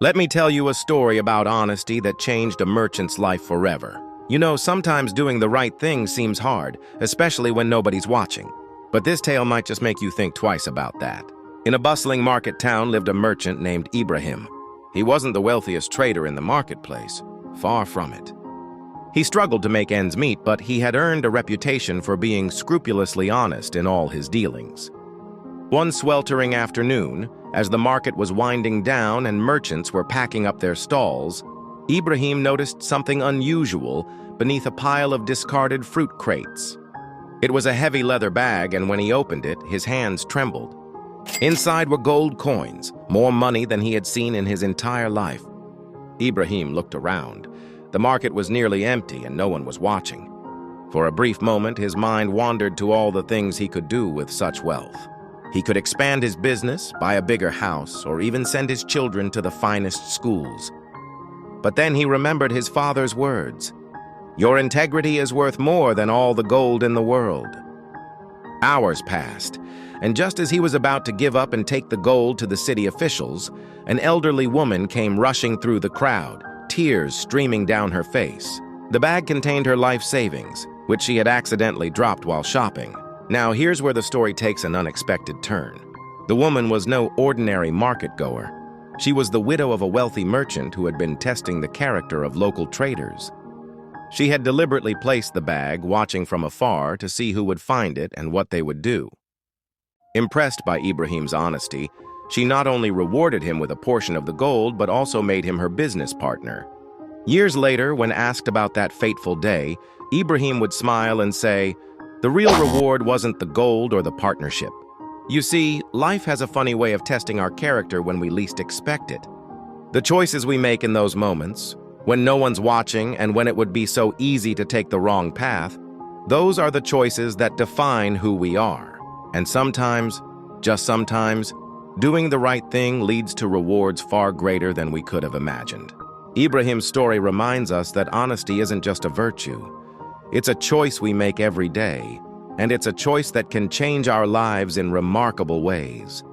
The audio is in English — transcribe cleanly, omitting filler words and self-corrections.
Let me tell you a story about honesty that changed a merchant's life forever. You know, sometimes doing the right thing seems hard, especially when nobody's watching. But this tale might just make you think twice about that. In a bustling market town lived a merchant named Ibrahim. He wasn't the wealthiest trader in the marketplace, far from it. He struggled to make ends meet, but he had earned a reputation for being scrupulously honest in all his dealings. One sweltering afternoon, as the market was winding down and merchants were packing up their stalls, Ibrahim noticed something unusual beneath a pile of discarded fruit crates. It was a heavy leather bag, and when he opened it, his hands trembled. Inside were gold coins, more money than he had seen in his entire life. Ibrahim looked around. The market was nearly empty and no one was watching. For a brief moment, his mind wandered to all the things he could do with such wealth. He could expand his business, buy a bigger house, or even send his children to the finest schools. But then he remembered his father's words, "Your integrity is worth more than all the gold in the world." Hours passed, and just as he was about to give up and take the gold to the city officials, an elderly woman came rushing through the crowd, tears streaming down her face. The bag contained her life savings, which she had accidentally dropped while shopping. Now here's where the story takes an unexpected turn. The woman was no ordinary market-goer. She was the widow of a wealthy merchant who had been testing the character of local traders. She had deliberately placed the bag, watching from afar to see who would find it and what they would do. Impressed by Ibrahim's honesty, she not only rewarded him with a portion of the gold, but also made him her business partner. Years later, when asked about that fateful day, Ibrahim would smile and say, "The real reward wasn't the gold or the partnership. You see, life has a funny way of testing our character when we least expect it. The choices we make in those moments, when no one's watching and when it would be so easy to take the wrong path, those are the choices that define who we are. And sometimes, just sometimes, doing the right thing leads to rewards far greater than we could have imagined." Ibrahim's story reminds us that honesty isn't just a virtue. It's a choice we make every day, and it's a choice that can change our lives in remarkable ways.